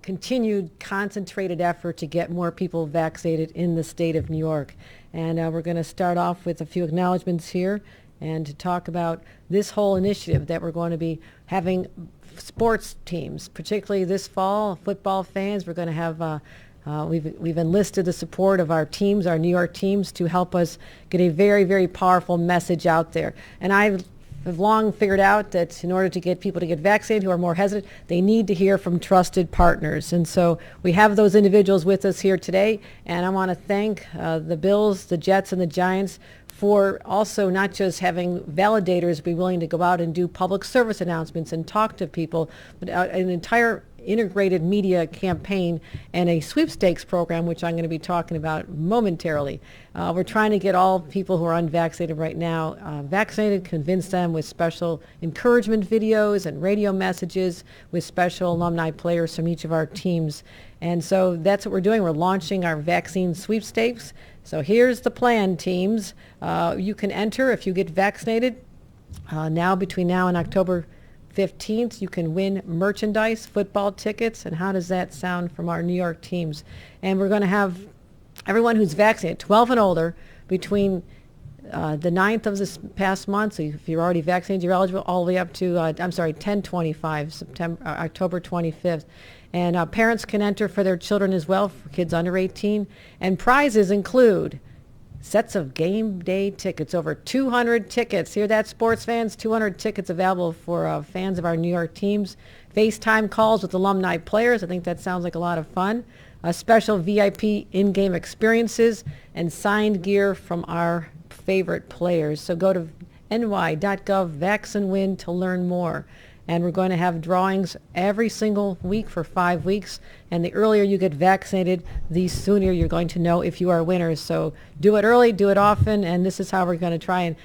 continued concentrated effort to get more people vaccinated in the state of New York. And we're going to start off with a few acknowledgments here and to talk about this whole initiative that we're going to be having sports teams, particularly this fall, football fans. We're going to have, we've enlisted the support of our teams, our New York teams, to help us get a very, very powerful message out there. And I've long figured out that in order to get people to get vaccinated who are more hesitant, they need to hear from trusted partners. And so we have those individuals with us here today. And I want to thank the Bills, the Jets, and the Giants for also not just having validators be willing to go out and do public service announcements and talk to people, but an entire integrated media campaign and a sweepstakes program, which I'm going to be talking about momentarily. We're trying to get all people who are unvaccinated right now vaccinated, convince them with special encouragement videos and radio messages with special alumni players from each of our teams. And so that's what we're doing. We're launching our vaccine sweepstakes. So here's the plan, teams. You can enter if you get vaccinated now between now and October 15th. You can win merchandise, football tickets, and how does that sound from our New York teams? And we're going to have everyone who's vaccinated, 12 and older, between the 9th of this past month, so if you're already vaccinated, you're eligible, all the way up to, 10/25, October 25th. And parents can enter for their children as well, for kids under 18. And prizes include sets of game day tickets, over 200 tickets. Hear that, sports fans? 200 tickets available for fans of our New York teams. FaceTime calls with alumni players. I think that sounds like a lot of fun. Special VIP in-game experiences and signed gear from our favorite players. So go to ny.gov, Vax and Win to learn more. And we're going to have drawings every single week for 5 weeks. And the earlier you get vaccinated, the sooner you're going to know if you are winners. So do it early, do it often, and this is how we're going to try and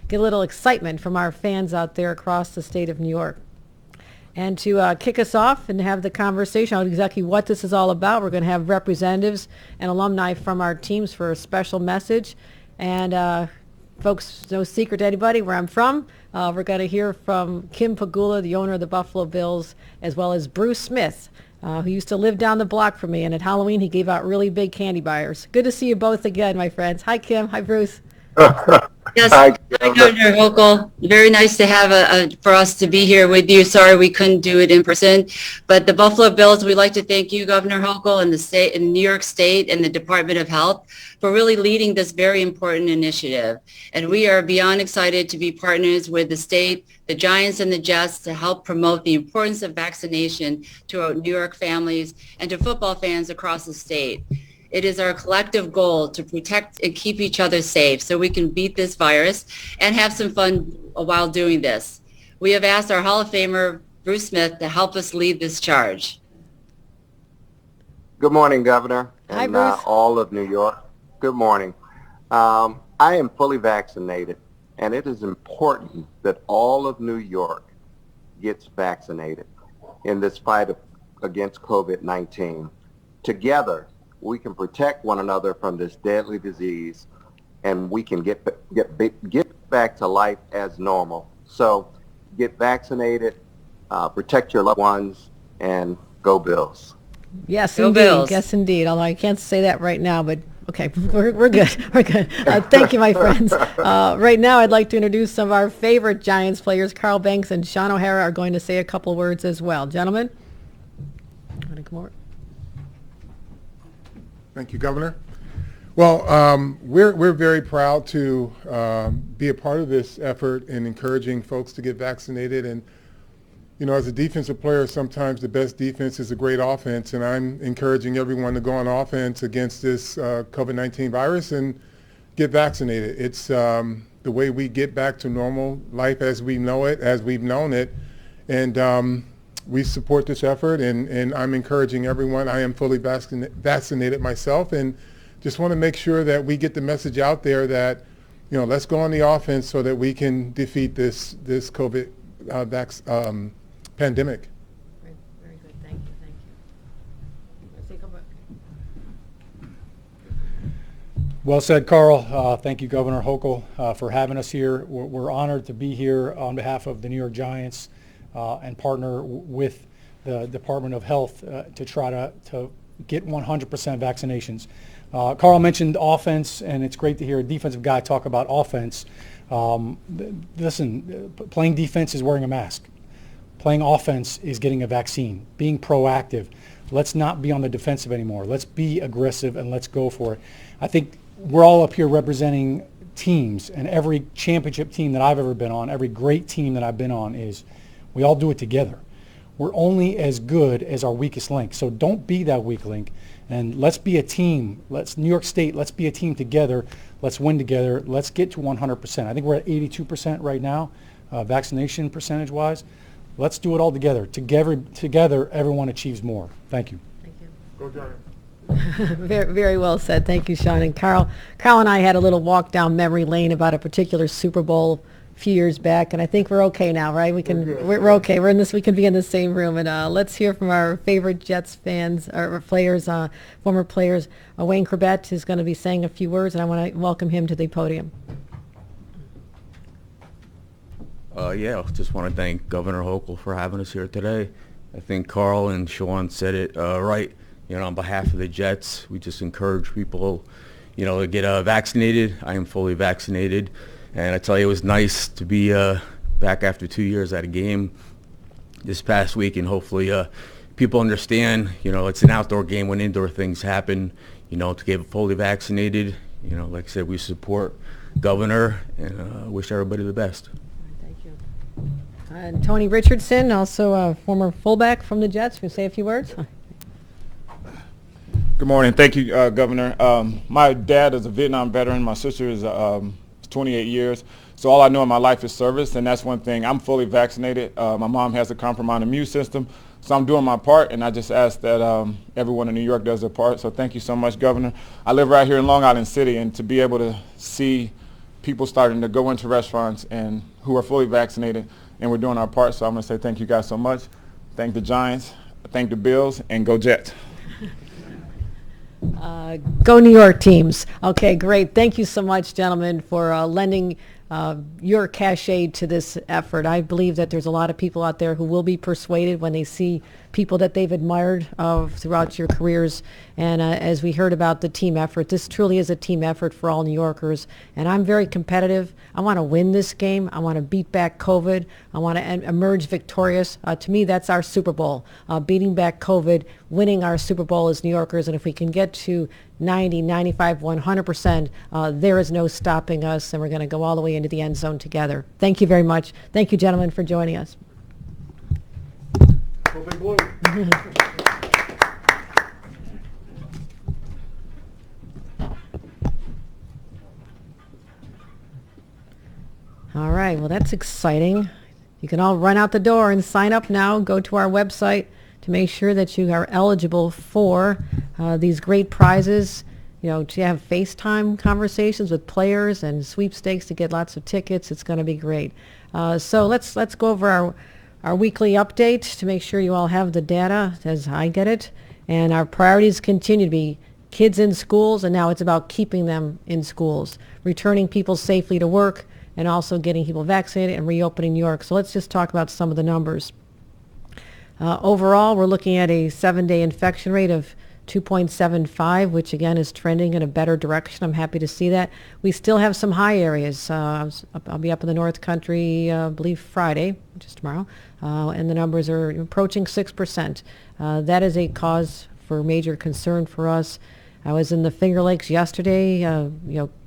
get a little excitement from our fans out there across the state of New York. And to kick us off and have the conversation on exactly what this is all about, we're going to have representatives and alumni from our teams for a special message. And folks, no secret to anybody where I'm from. We're going to hear from Kim Pagula, the owner of the Buffalo Bills, as well as Bruce Smith, who used to live down the block from me. And at Halloween, he gave out really big candy bars. Good to see you both again, my friends. Hi, Kim. Hi, Bruce. Yes, hi, Governor Hochul. Very nice to have for us to be here with you. Sorry we couldn't do it in person, but the Buffalo Bills, we'd like to thank you, Governor Hochul, and the state, in New York State, and the Department of Health for really leading this very important initiative. And we are beyond excited to be partners with the state, the Giants, and the Jets to help promote the importance of vaccination to our New York families and to football fans across the state. It is our collective goal to protect and keep each other safe so we can beat this virus and have some fun while doing this. We have asked our Hall of Famer, Bruce Smith, to help us lead this charge. Good morning, Governor, Hi, and Bruce. all of New York. Good morning. I am fully vaccinated, and it is important that all of New York gets vaccinated in this fight against COVID-19. Together, we can protect one another from this deadly disease, and we can get back to life as normal. So get vaccinated, protect your loved ones, and go Bills. Yes, Go indeed. Bills. Yes, indeed. Although I can't say that right now, but okay, we're good. We're good. Thank you, my friends. Right now, I'd like to introduce some of our favorite Giants players. Carl Banks and Sean O'Hara are going to say a couple words as well. Gentlemen, want to come over? Thank you, Governor. Well, we're very proud to be a part of this effort in encouraging folks to get vaccinated. And, you know, as a defensive player, sometimes the best defense is a great offense. And I'm encouraging everyone to go on offense against this COVID-19 virus and get vaccinated. It's the way we get back to normal life as we know it, as we've known it. And we support this effort, and I'm encouraging everyone. I am fully vaccinated myself, and just want to make sure that we get the message out there that, you know, let's go on the offense so that we can defeat this COVID pandemic. Very good. Thank you. Thank you. Let's take a look. Well said, Carl. Thank you, Governor Hochul, for having us here. We're honored to be here on behalf of the New York Giants and partner with the Department of Health to try to get 100% vaccinations. Carl mentioned offense, and it's great to hear a defensive guy talk about offense. Listen, playing defense is wearing a mask. Playing offense is getting a vaccine, being proactive. Let's not be on the defensive anymore. Let's be aggressive and let's go for it. I think we're all up here representing teams, and every championship team that I've ever been on, every great team that I've been on, is we all do it together. We're only as good as our weakest link. So don't be that weak link, and let's be a team. New York State, let's be a team together. Let's win together. Let's get to 100%. I think we're at 82% right now, vaccination percentage-wise. Let's do it all together. Together, everyone achieves more. Thank you. Thank you. Go Giants. Very, very well said. Thank you, Sean. And Carl and I had a little walk down memory lane about a particular Super Bowl a few years back, and I think we're okay now, right? We're okay. We're in this. We can be in the same room. And let's hear from our favorite Jets fans, or players, former players. Wayne Corbett is going to be saying a few words, and I want to welcome him to the podium. Yeah, just want to thank Governor Hochul for having us here today. I think Carl and Sean said it right. On behalf of the Jets, we just encourage people, to get vaccinated. I am fully vaccinated, and I tell you, it was nice to be back after 2 years at a game this past week, and hopefully people understand, it's an outdoor game when indoor things happen. To get fully vaccinated, like I said, we support Governor and wish everybody the best. And Tony Richardson, also a former fullback from the Jets, can say a few words. Good morning. Thank you, Governor. My dad is a Vietnam veteran. My sister is 28 years. So all I know in my life is service, and that's one thing. I'm fully vaccinated. My mom has a compromised immune system, so I'm doing my part, and I just ask that everyone in New York does their part. So thank you so much, Governor. I live right here in Long Island City, and to be able to see people starting to go into restaurants and who are fully vaccinated, and we're doing our part, so I'm going to say thank you guys so much. Thank the Giants, thank the Bills, and go Jets. Go New York teams. Okay, great. Thank you so much, gentlemen, for lending your cachet to this effort. I believe that there's a lot of people out there who will be persuaded when they see people that they've admired throughout your careers. And as we heard about the team effort, this truly is a team effort for all New Yorkers. And I'm very competitive. I want to win this game. I want to beat back COVID. I want to emerge victorious. To me, that's our Super Bowl. Beating back COVID, winning our Super Bowl as New Yorkers. And if we can get to 90, 95, 100%, there is no stopping us, and we're going to go all the way into the end zone together. Thank you very much. Thank you, gentlemen, for joining us. Go Big Blue. All right, well, that's exciting. You can all run out the door and sign up now. Go to our website to make sure that you are eligible for these great prizes, to have FaceTime conversations with players and sweepstakes to get lots of tickets. It's going to be great. So let's go over our weekly update to make sure you all have the data as I get it. And our priorities continue to be kids in schools, and now it's about keeping them in schools, returning people safely to work, and also getting people vaccinated and reopening New York. So let's just talk about some of the numbers. Overall, we're looking at a 7-day infection rate of 2.75, which again is trending in a better direction. I'm happy to see that. We still have some high areas. I'll be up in the North Country, I believe Friday, which is tomorrow, and the numbers are approaching 6%. That is a cause for major concern for us. I was in the Finger Lakes yesterday,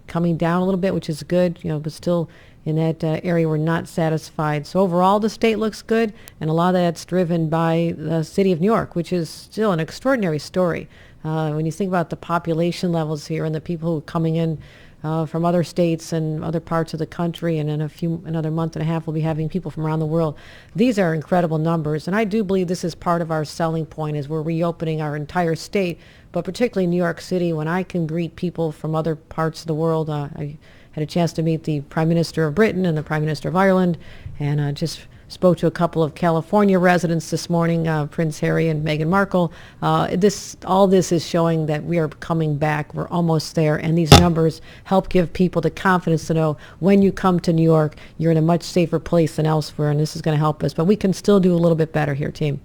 coming down a little bit, which is good, but still in that area we're not satisfied. So overall the state looks good, and a lot of that's driven by the city of New York, which is still an extraordinary story. When you think about the population levels here and the people who are coming in from other states and other parts of the country, and in another month and a half we'll be having people from around the world. These are incredible numbers, and I do believe this is part of our selling point as we're reopening our entire state, but particularly New York City. When I can greet people from other parts of the world, I had a chance to meet the Prime Minister of Britain and the Prime Minister of Ireland, and just spoke to a couple of California residents this morning, Prince Harry and Meghan Markle. All this is showing that we are coming back. We're almost there, and these numbers help give people the confidence to know when you come to New York, you're in a much safer place than elsewhere, and this is going to help us. But we can still do a little bit better here, team.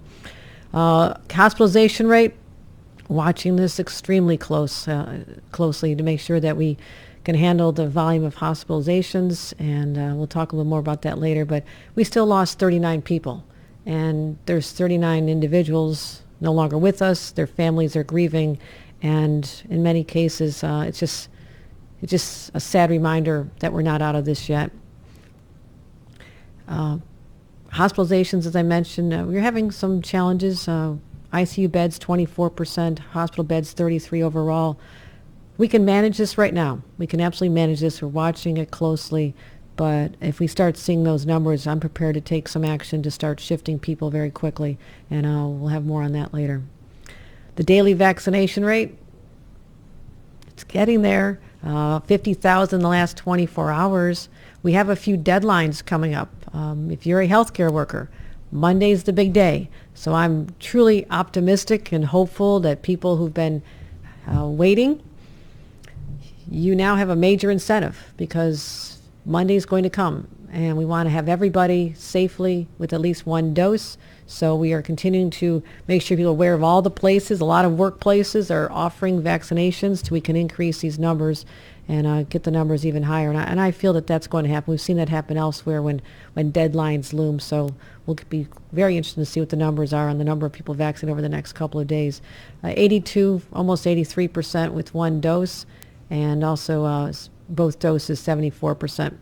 Hospitalization rate, watching this extremely closely to make sure that we can handle the volume of hospitalizations, and we'll talk a little more about that later, but we still lost 39 people, and there's 39 individuals no longer with us. Their families are grieving, and in many cases, it's just a sad reminder that we're not out of this yet. Hospitalizations, as I mentioned, we're having some challenges. ICU beds, 24%, hospital beds, 33 overall. We can manage this right now. We can absolutely manage this. We're watching it closely. But if we start seeing those numbers, I'm prepared to take some action to start shifting people very quickly. And we'll have more on that later. The daily vaccination rate, it's getting there. 50,000 in the last 24 hours. We have a few deadlines coming up. If you're a healthcare worker, Monday's the big day. So I'm truly optimistic and hopeful that people who've been waiting, you now have a major incentive because Monday's going to come, and we want to have everybody safely with at least one dose. So we are continuing to make sure people are aware of all the places. A lot of workplaces are offering vaccinations so we can increase these numbers and get the numbers even higher. And I feel that that's going to happen. We've seen that happen elsewhere when deadlines loom. So we'll be very interested to see what the numbers are on the number of people vaccinated over the next couple of days. 82, almost 83% with one dose, and also both doses, 74%.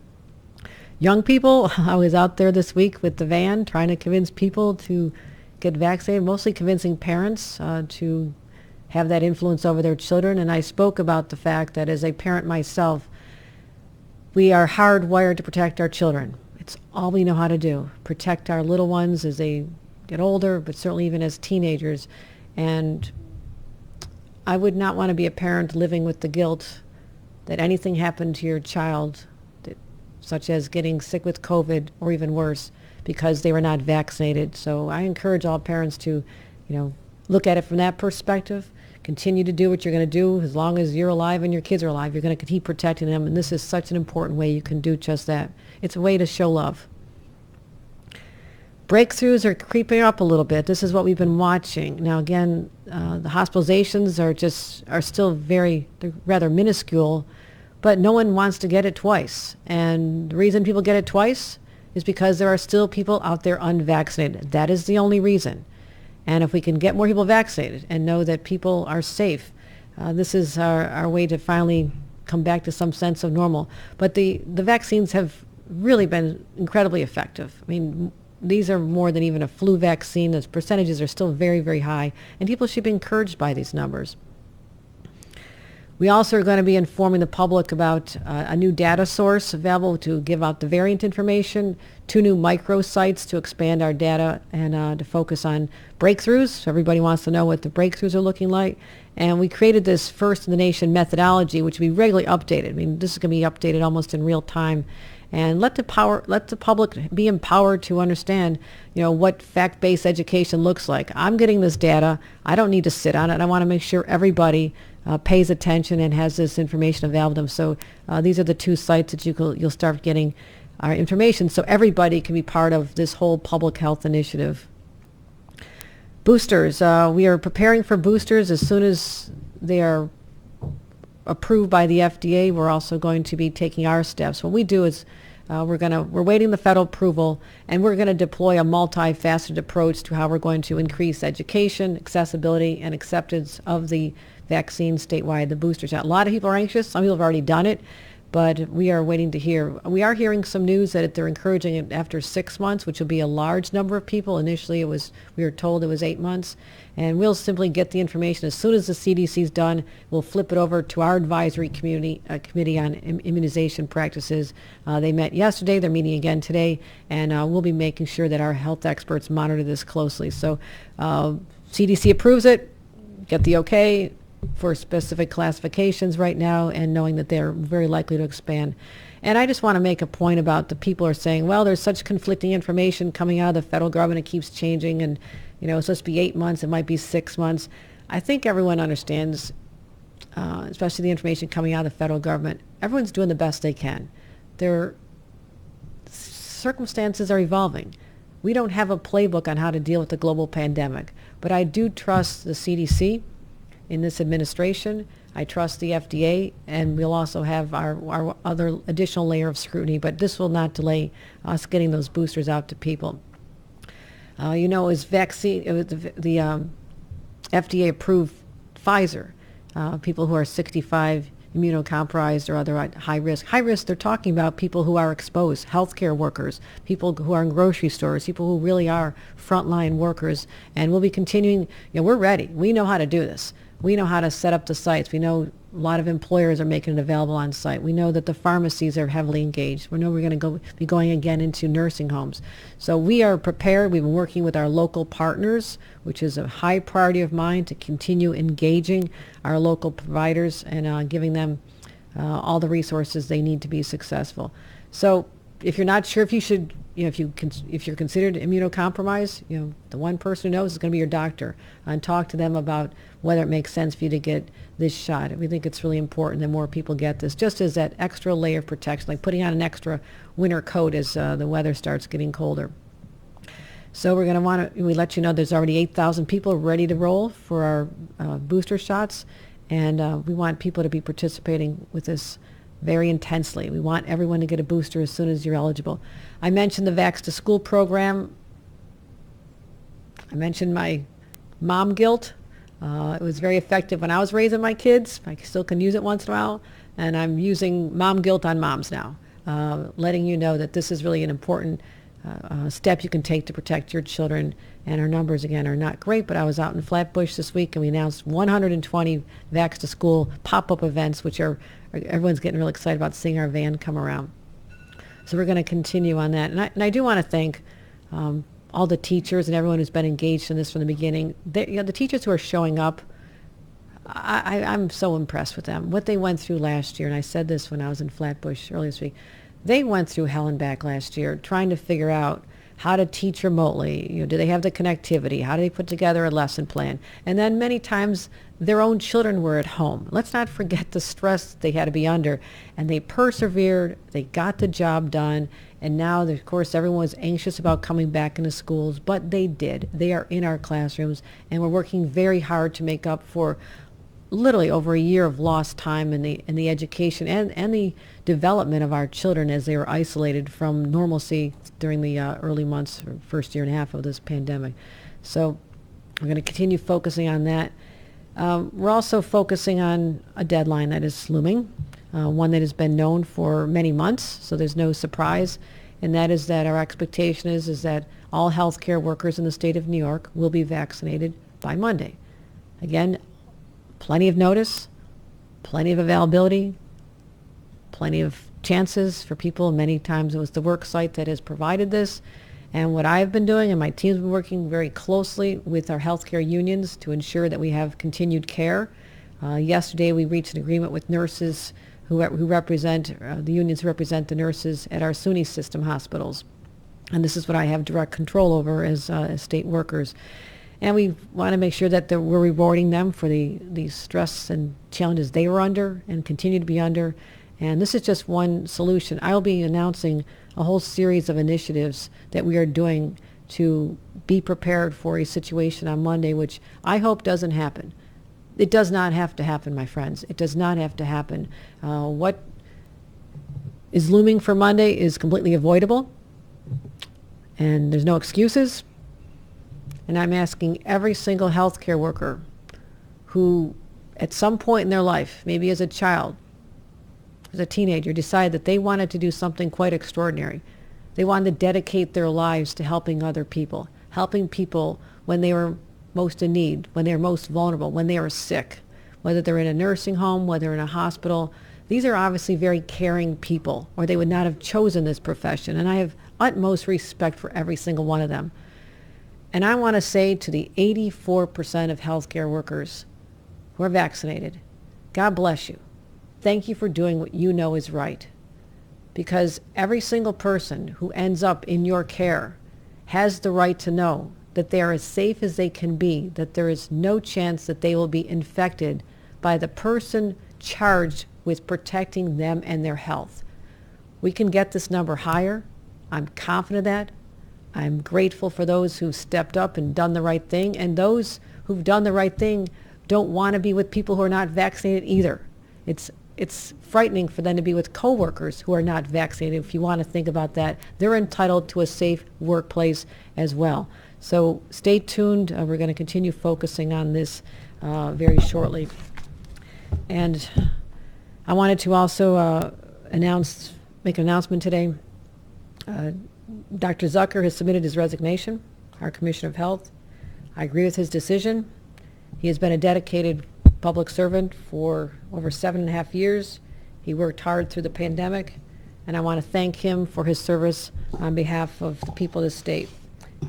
Young people, I was out there this week with the van trying to convince people to get vaccinated, mostly convincing parents to have that influence over their children. And I spoke about the fact that as a parent myself, we are hardwired to protect our children. It's all we know how to do, protect our little ones as they get older, but certainly even as teenagers. And I would not want to be a parent living with the guilt that anything happened to your child, such as getting sick with COVID or even worse, because they were not vaccinated. So I encourage all parents to, look at it from that perspective. Continue to do what you're going to do. As long as you're alive and your kids are alive, you're going to keep protecting them. And this is such an important way you can do just that. It's a way to show love. Breakthroughs are creeping up a little bit. This is what we've been watching. Now, again, the hospitalizations are still they're rather minuscule, but no one wants to get it twice. And the reason people get it twice is because there are still people out there unvaccinated. That is the only reason. And if we can get more people vaccinated and know that people are safe, this is our way to finally come back to some sense of normal. But the vaccines have really been incredibly effective. I mean, these are more than even a flu vaccine. Those percentages are still very, very high, and people should be encouraged by these numbers. We also are going to be informing the public about a new data source available to give out the variant information, 2 new microsites to expand our data and to focus on breakthroughs. So everybody wants to know what the breakthroughs are looking like. And we created this first-in-the-nation methodology, which will be regularly updated. I mean, this is going to be updated almost in real time. And let the public be empowered to understand, what fact-based education looks like. I'm getting this data. I don't need to sit on it. I want to make sure everybody pays attention and has this information available to them. So these are the 2 sites that you'll start getting our information, so everybody can be part of this whole public health initiative. Boosters. We are preparing for boosters as soon as they are approved by the FDA. We're also going to be taking our steps. What we do is we're waiting the federal approval, and we're going to deploy a multifaceted approach to how we're going to increase education, accessibility, and acceptance of the vaccine statewide, the booster shot. A lot of people are anxious. Some people have already done it, but we are waiting to hear. We are hearing some news that they're encouraging it after 6 months, which will be a large number of people. Initially, we were told it was 8 months, and we'll simply get the information as soon as the CDC's done. We'll flip it over to our advisory committee on immunization practices. They met yesterday. They're meeting again today, and we'll be making sure that our health experts monitor this closely. So CDC approves it, get the okay for specific classifications right now, and knowing that they're very likely to expand. And I just want to make a point about the people are saying, well, there's such conflicting information coming out of the federal government, it keeps changing, and it's supposed to be 8 months, it might be 6 months. I think everyone understands, especially the information coming out of the federal government, everyone's doing the best they can. Their circumstances are evolving. We don't have a playbook on how to deal with the global pandemic. But I do trust the CDC in this administration. I trust the FDA, and we'll also have our other additional layer of scrutiny, but this will not delay us getting those boosters out to people. As vaccine, the FDA approved Pfizer, people who are 65, immunocompromised or other high risk. High risk, they're talking about people who are exposed, healthcare workers, people who are in grocery stores, people who really are frontline workers. And we'll be continuing, we're ready. We know how to do this. We know how to set up the sites. We know a lot of employers are making it available on site. We know that the pharmacies are heavily engaged. We know we're going to be going again into nursing homes. So we are prepared. We've been working with our local partners, which is a high priority of mine, to continue engaging our local providers and giving them all the resources they need to be successful. So if you're not sure if you should, if you're considered immunocompromised, the one person who knows is going to be your doctor, and talk to them about whether it makes sense for you to get this shot. We think it's really important that more people get this, just as that extra layer of protection, like putting on an extra winter coat as the weather starts getting colder. So we're going to we let you know there's already 8,000 people ready to roll for our booster shots, and we want people to be participating with this very intensely. We want everyone to get a booster as soon as you're eligible. I mentioned the Vax to School program. I mentioned my mom guilt. It was very effective when I was raising my kids. I still can use it once in a while, and I'm using mom guilt on moms now, letting you know that this is really an important step you can take to protect your children. And our numbers, again, are not great, but I was out in Flatbush this week, and we announced 120 Vax to School pop-up events, which everyone's getting really excited about seeing our van come around. So we're going to continue on that. And I do want to thank all the teachers and everyone who's been engaged in this from the beginning. The teachers who are showing up, I'm so impressed with them. What they went through last year, and I said this when I was in Flatbush earlier this week, they went through hell and back last year trying to figure out how to teach remotely. Do they have the connectivity? How do they put together a lesson plan? And then many times their own children were at home. Let's not forget the stress they had to be under. And they persevered. They got the job done. And now, of course, everyone was anxious about coming back into schools, but they did. They are in our classrooms, and we're working very hard to make up for literally over a year of lost time in the education and the development of our children as they were isolated from normalcy during the early months or first year and a half of this pandemic. So we're going to continue focusing on that. We're also focusing on a deadline that is looming, one that has been known for many months, so there's no surprise, and that is that our expectation is that all healthcare workers in the state of New York will be vaccinated by Monday. Again, plenty of notice, plenty of availability, plenty of chances for people. Many times it was the work site that has provided this. And what I've been doing, and my team's been working very closely with our healthcare unions to ensure that we have continued care. Yesterday we reached an agreement with nurses who represent, the unions who represent the nurses at our SUNY system hospitals. And this is what I have direct control over as state workers. And we want to make sure that we're rewarding them for the stress and challenges they were under and continue to be under. And this is just one solution. I'll be announcing a whole series of initiatives that we are doing to be prepared for a situation on Monday, which I hope doesn't happen. It does not have to happen, my friends. It does not have to happen. What is looming for Monday is completely avoidable, and there's no excuses. And I'm asking every single healthcare worker who at some point in their life, maybe as a child, as a teenager, decided that they wanted to do something quite extraordinary. They wanted to dedicate their lives to helping other people, helping people when they were most in need, when they were most vulnerable, when they were sick, whether they're in a nursing home, whether in a hospital. These are obviously very caring people, or they would not have chosen this profession. And I have utmost respect for every single one of them. And I want to say to the 84% of healthcare workers who are vaccinated, God bless you. Thank you for doing what you know is right. Because every single person who ends up in your care has the right to know that they are as safe as they can be, that there is no chance that they will be infected by the person charged with protecting them and their health. We can get this number higher. I'm confident of that. I'm grateful for those who've stepped up and done the right thing, and those who've done the right thing don't want to be with people who are not vaccinated either. It's frightening for them to be with coworkers who are not vaccinated. If you want to think about that, they're entitled to a safe workplace as well. So stay tuned. We're going to continue focusing on this very shortly. And I wanted to also make an announcement today. Dr. Zucker has submitted his resignation, our Commissioner of Health. I agree with his decision. He has been a dedicated public servant for over 7.5 years. He worked hard through the pandemic, and I want to thank him for his service on behalf of the people of the state.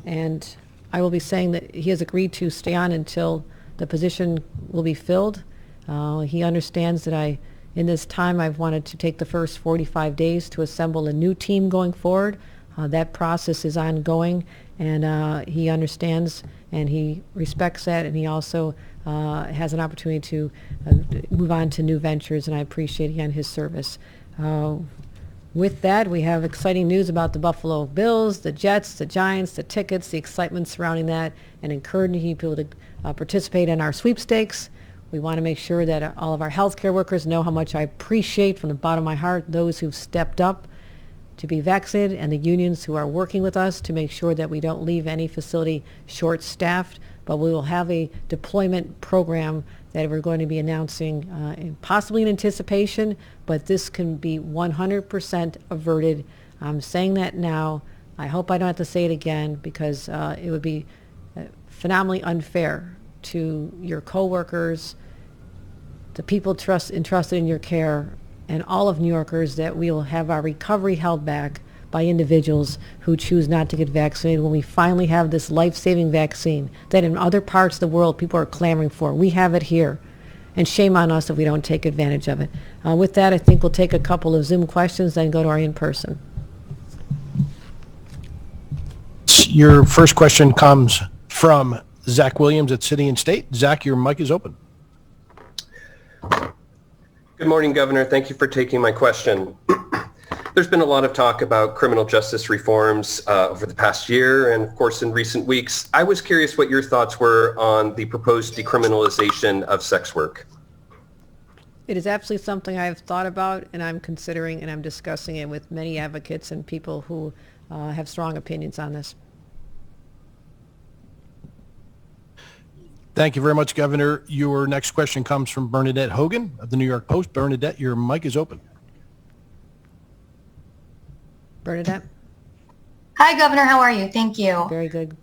And I will be saying that he has agreed to stay on until the position will be filled. He understands that in this time, I've wanted to take the first 45 days to assemble a new team going forward. That process is ongoing, and he understands and he respects that, and he also has an opportunity to move on to new ventures, and I appreciate again his service. With that, we have exciting news about the Buffalo Bills, the Jets, the Giants, the tickets, the excitement surrounding that, and encouraging people to participate in our sweepstakes. We want to make sure that all of our healthcare workers know how much I appreciate from the bottom of my heart those who've stepped up to be vaccinated, and the unions who are working with us to make sure that we don't leave any facility short-staffed, but we will have a deployment program that we're going to be announcing, possibly in anticipation, but this can be 100% averted. I'm saying that now. I hope I don't have to say it again, because it would be phenomenally unfair to your coworkers, the people entrusted in your care, and all of New Yorkers, that we will have our recovery held back by individuals who choose not to get vaccinated when we finally have this life-saving vaccine that in other parts of the world people are clamoring for. We have it here, and shame on us if we don't take advantage of it. With that, I think we'll take a couple of Zoom questions, then go to our in-person. Your first question comes from Zach Williams at City and State. Zach, your mic is open. Good morning, Governor. Thank you for taking my question. There's been a lot of talk about criminal justice reforms over the past year and, of course, in recent weeks. I was curious what your thoughts were on the proposed decriminalization of sex work. It is absolutely something I've thought about, and I'm considering, and I'm discussing it with many advocates and people who have strong opinions on this. Thank you very much, Governor. Your next question comes from Bernadette Hogan of the New York Post. Bernadette, your mic is open. Bernadette? Hi, Governor. How are you? Thank you. Very good.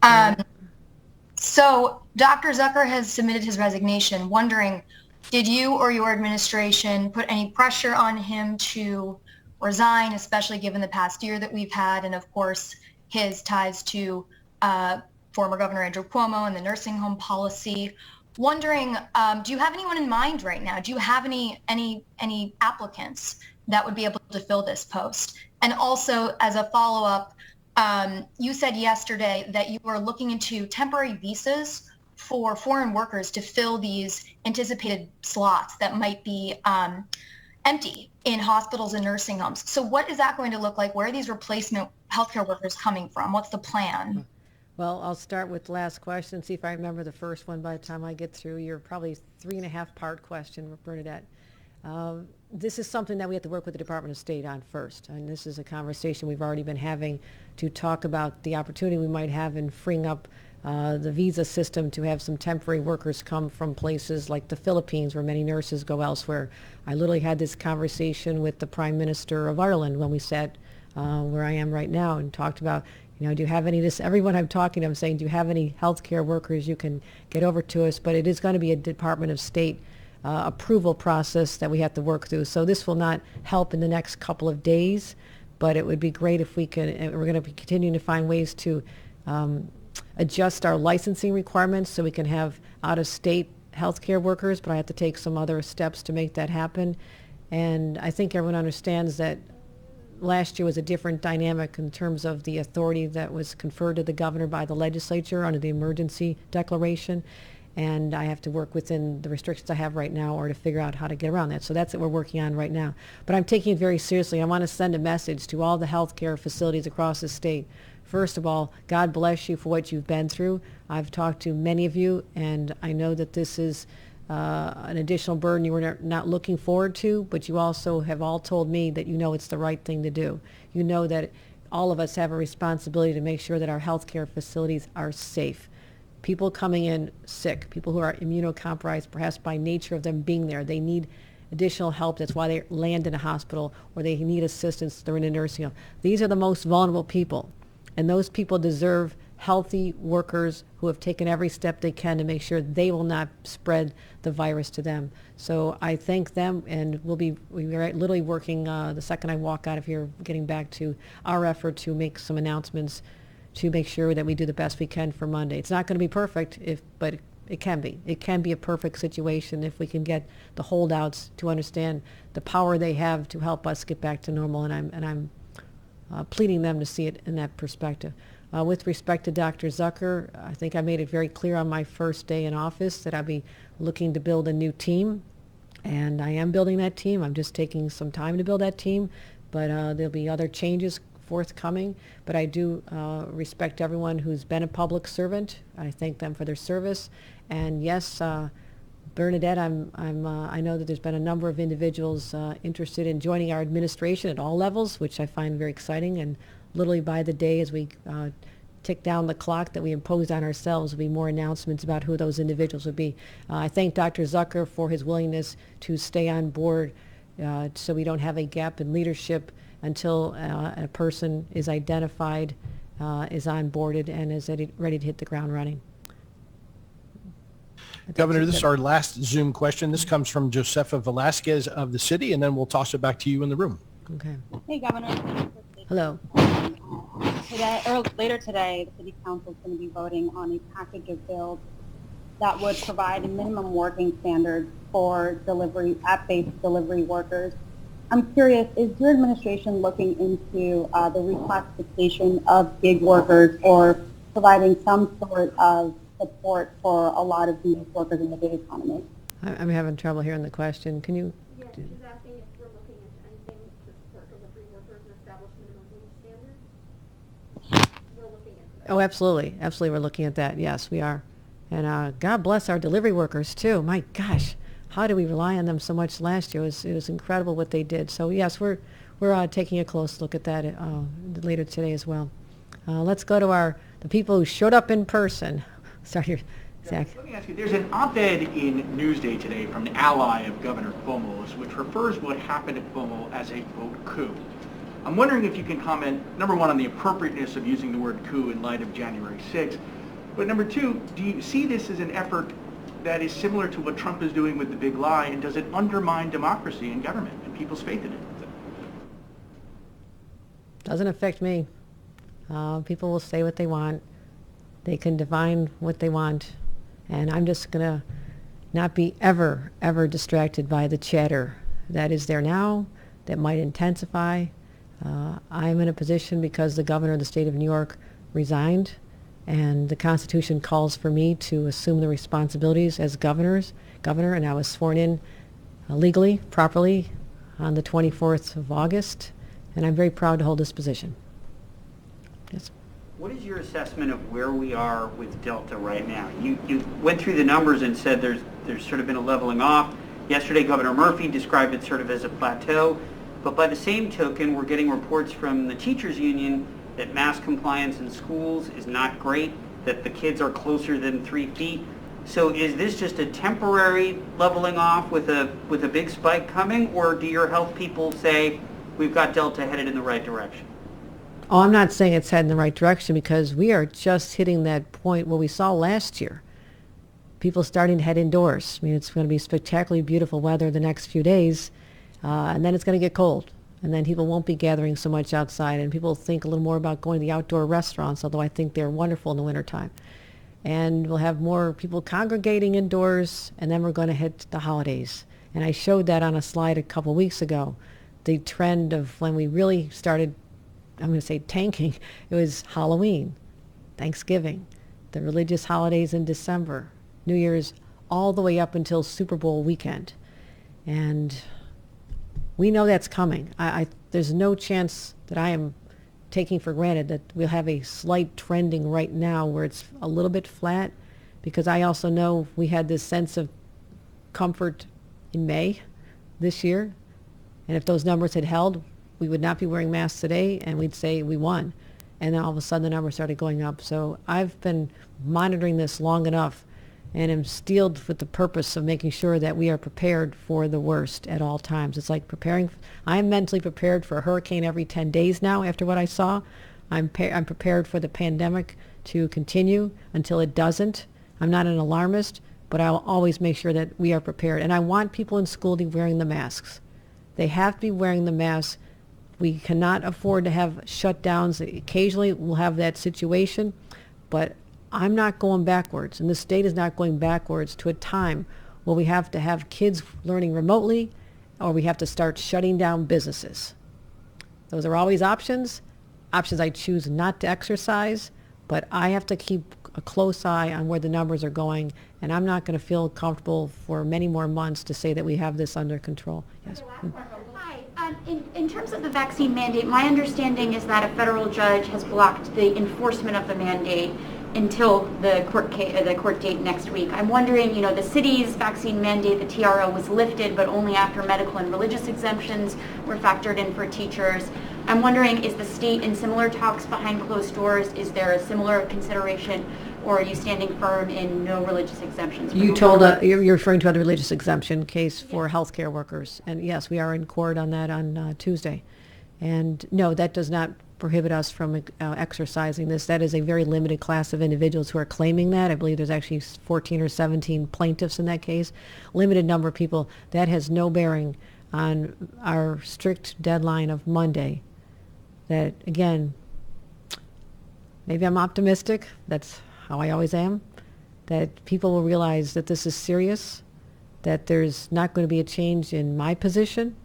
So Dr. Zucker has submitted his resignation. Wondering, did you or your administration put any pressure on him to resign, especially given the past year that we've had, and of course his ties to former Governor Andrew Cuomo and the nursing home policy? Wondering, do you have anyone in mind right now? Do you have any applicants that would be able to fill this post? And also, as a follow-up, you said yesterday that you were looking into temporary visas for foreign workers to fill these anticipated slots that might be empty in hospitals and nursing homes. So what is that going to look like? Where are these replacement healthcare workers coming from? What's the plan? Well, I'll start with the last question, see if I remember the first one by the time I get through your probably 3.5-part question, Bernadette. This is something that we have to work with the Department of State on first, and this is a conversation we've already been having to talk about the opportunity we might have in freeing up the visa system to have some temporary workers come from places like the Philippines, where many nurses go elsewhere. I literally had this conversation with the Prime Minister of Ireland when we sat where I am right now and talked about, do you have any, everyone I'm talking to, I'm saying, do you have any healthcare workers you can get over to us? But it is going to be a Department of State approval process that we have to work through. So this will not help in the next couple of days, but it would be great if we can, and we're going to be continuing to find ways to adjust our licensing requirements so we can have out-of-state healthcare workers, but I have to take some other steps to make that happen. And I think everyone understands that last year was a different dynamic in terms of the authority that was conferred to the governor by the legislature under the emergency declaration. And I have to work within the restrictions I have right now or to figure out how to get around that. So that's what we're working on right now. But I'm taking it very seriously. I want to send a message to all the healthcare facilities across the state. first of all, God bless you for what you've been through. I've talked to many of you, and I know that this is an additional burden you were not looking forward to, but you also have all told me that you know it's the right thing to do. You know that all of us have a responsibility to make sure that our healthcare facilities are safe. People coming in sick, people who are immunocompromised, perhaps by nature of them being there, they need additional help. That's why they land in a hospital, or they need assistance. They're in a nursing home. These are the most vulnerable people, and those people deserve healthy workers who have taken every step they can to make sure they will not spread the virus to them. So I thank them, and we're literally working the second I walk out of here, getting back to our effort to make some announcements to make sure that we do the best we can for Monday. It's not going to be perfect, but it can be. It can be a perfect situation if we can get the holdouts to understand the power they have to help us get back to normal, and I'm pleading them to see it in that perspective. With respect to Dr. Zucker, I think I made it very clear on my first day in office that I'll be looking to build a new team, and I am building that team. I'm just taking some time to build that team, but there'll be other changes forthcoming. But I do respect everyone who's been a public servant. I thank them for their service. And yes, Bernadette, I know that there's been a number of individuals interested in joining our administration at all levels, which I find very exciting. And literally by the day, as we tick down the clock that we imposed on ourselves, will be more announcements about who those individuals would be. I thank Dr. Zucker for his willingness to stay on board so we don't have a gap in leadership until a person is identified, is onboarded, and is ready to hit the ground running. Governor, this is our last Zoom question. This comes from Josefa Velasquez of the city, and then we'll toss it back to you in the room. Okay. Hey, Governor. Hello. Today, or later today, the City Council is going to be voting on a package of bills that would provide a minimum working standard for app-based delivery workers. I'm curious, is your administration looking into the reclassification of gig workers or providing some sort of support for a lot of these workers in the gig economy? I'm having trouble hearing the question. Can you? Yeah, she's asking if we're looking into anything to support delivery workers and establish minimum wage standards. We're looking into that. Oh, absolutely. Absolutely, we're looking at that. Yes, we are. And God bless our delivery workers, too. My gosh, how did we rely on them so much last year? It was incredible what they did. So, yes, we're taking a close look at that later today as well. Let's go to the people who showed up in person. Start here, Zach. Let me ask you, there's an op-ed in Newsday today from an ally of Governor Cuomo's, which refers what happened at Cuomo as a, quote, coup. I'm wondering if you can comment, number one, on the appropriateness of using the word coup in light of January 6th, but number two, do you see this as an effort that is similar to what Trump is doing with the big lie, and does it undermine democracy in government and people's faith in it? Doesn't affect me. People will say what they want. They can divine what they want. And I'm just going to not be ever distracted by the chatter that is there now, that might intensify. I'm in a position because the governor of the state of New York resigned, and the Constitution calls for me to assume the responsibilities as governor, and I was sworn in legally, properly, on the 24th of August, and I'm very proud to hold this position. Yes. What is your assessment of where we are with Delta right now? You went through the numbers and said there's sort of been a leveling off. Yesterday, Governor Murphy described it sort of as a plateau. But by the same token, we're getting reports from the teachers union that mask compliance in schools is not great, that the kids are closer than 3 feet. So is this just a temporary leveling off with a big spike coming, or do your health people say we've got Delta headed in the right direction? Oh, I'm not saying it's heading in the right direction, because we are just hitting that point where we saw last year. People starting to head indoors. I mean, it's going to be spectacularly beautiful weather the next few days, and then it's going to get cold. And then people won't be gathering so much outside, and people think a little more about going to the outdoor restaurants, although I think they're wonderful in the wintertime. And we'll have more people congregating indoors, and then we're going to hit the holidays. And I showed that on a slide a couple weeks ago, the trend of when we really started, I'm going to say tanking. It was Halloween, Thanksgiving, the religious holidays in December, New Year's, all the way up until Super Bowl weekend. And we know that's coming. There's no chance that I am taking for granted that we'll have a slight trending right now where it's a little bit flat, because I also know we had this sense of comfort in May this year, and if those numbers had held, we would not be wearing masks today, and we'd say we won. And then all of a sudden the numbers started going up. So I've been monitoring this long enough and am steeled with the purpose of making sure that we are prepared for the worst at all times. It's like preparing. I'm mentally prepared for a hurricane every 10 days now after what I saw. I'm prepared for the pandemic to continue until it doesn't. I'm not an alarmist, but I'll always make sure that we are prepared. And I want people in school to be wearing the masks. They have to be wearing the masks. We cannot afford to have shutdowns. Occasionally we'll have that situation, but I'm not going backwards, and the state is not going backwards to a time where we have to have kids learning remotely, or we have to start shutting down businesses. Those are always options I choose not to exercise, but I have to keep a close eye on where the numbers are going, and I'm not going to feel comfortable for many more months to say that we have this under control. Yes. Hi. In terms of the vaccine mandate, my understanding is that a federal judge has blocked the enforcement of the mandate until the court date next week. I'm wondering, the city's vaccine mandate, the TRO, was lifted, but only after medical and religious exemptions were factored in for teachers. I'm wondering, is the state in similar talks behind closed doors? Is there a similar consideration, or are you standing firm in no religious exemptions? You're referring to the religious exemption case for healthcare workers, and yes, we are in court on that on Tuesday. And no, that does not prohibit us from exercising this. That is a very limited class of individuals who are claiming that. I believe there's actually 14 or 17 plaintiffs in that case. Limited number of people. That has no bearing on our strict deadline of Monday. That, again, maybe I'm optimistic. That's how I always am. That people will realize that this is serious, that there's not going to be a change in my position,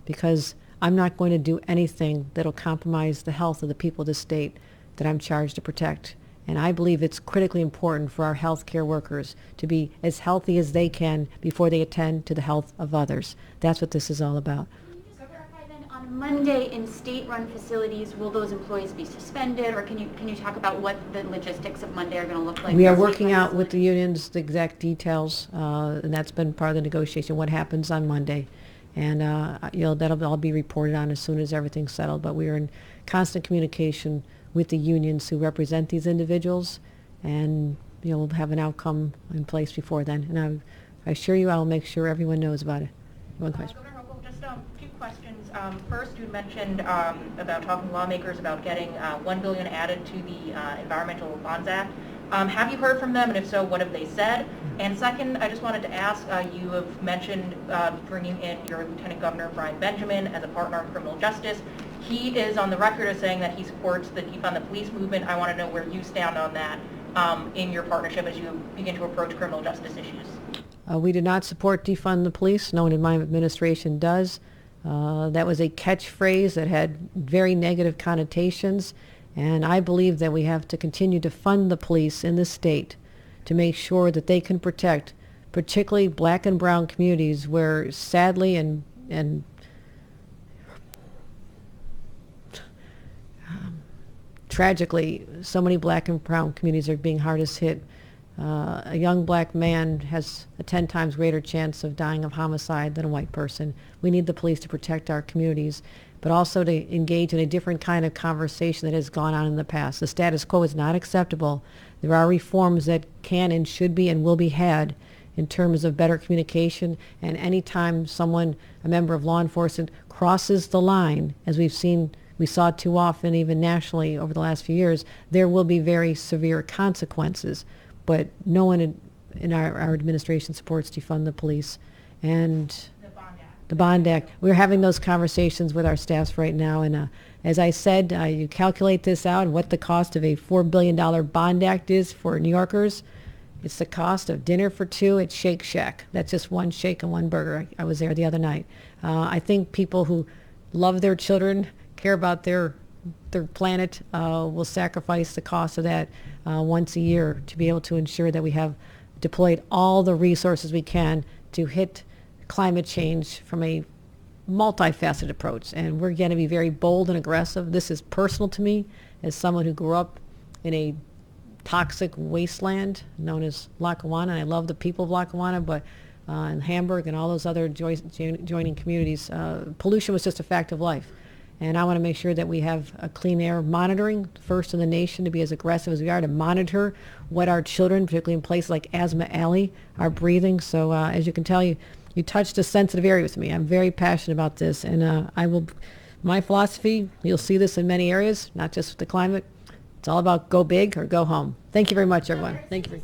because I'm not going to do anything that'll compromise the health of the people of the state that I'm charged to protect. And I believe it's critically important for our healthcare workers to be as healthy as they can before they attend to the health of others. That's what this is all about. Can you just clarify then, on Monday in state-run facilities, will those employees be suspended, or can you talk about what the logistics of Monday are going to look like? We are working out with the unions the exact details, and that's been part of the negotiation, what happens on Monday. And that'll all be reported on as soon as everything's settled. But we are in constant communication with the unions who represent these individuals, and we'll have an outcome in place before then. And I assure you, I'll make sure everyone knows about it. One question. Governor Hochul, just two questions. First, you mentioned about talking to lawmakers about getting $1 billion added to the Environmental Bonds Act. Have you heard from them, and if so, what have they said? And second, I just wanted to ask, you have mentioned bringing in your Lieutenant Governor, Brian Benjamin, as a partner in criminal justice. He is on the record as saying that he supports the defund the police movement. I want to know where you stand on that in your partnership as you begin to approach criminal justice issues. We do not support defund the police. No one in my administration does. That was a catchphrase that had very negative connotations. And I believe that we have to continue to fund the police in the state to make sure that they can protect particularly black and brown communities where sadly and tragically so many black and brown communities are being hardest hit. A young black man has a 10 times greater chance of dying of homicide than a white person. We need the police to protect our communities, but also to engage in a different kind of conversation that has gone on in the past. The status quo is not acceptable. There are reforms that can and should be and will be had in terms of better communication, and any time someone, a member of law enforcement, crosses the line, as we saw too often even nationally over the last few years, there will be very severe consequences. But no one in our administration supports defund the police. And the Bond Act. We're having those conversations with our staffs right now, and as I said, you calculate this out and what the cost of a $4 billion Bond Act is for New Yorkers. It's the cost of dinner for two at Shake Shack. That's just one shake and one burger. I was there the other night. I think people who love their children, care about their planet, will sacrifice the cost of that once a year to be able to ensure that we have deployed all the resources we can to hit climate change from a multifaceted approach, and we're going to be very bold and aggressive. This is personal to me as someone who grew up in a toxic wasteland known as Lackawanna. I love the people of Lackawanna, but in Hamburg and all those other joining communities, pollution was just a fact of life. And I want to make sure that we have a clean air monitoring, first in the nation, to be as aggressive as we are, to monitor what our children, particularly in places like Asthma Alley, are breathing. So as you can tell, you touched a sensitive area with me. I'm very passionate about this, and my philosophy, you'll see this in many areas, not just with the climate. It's all about go big or go home. Thank you very much, everyone. Thank you.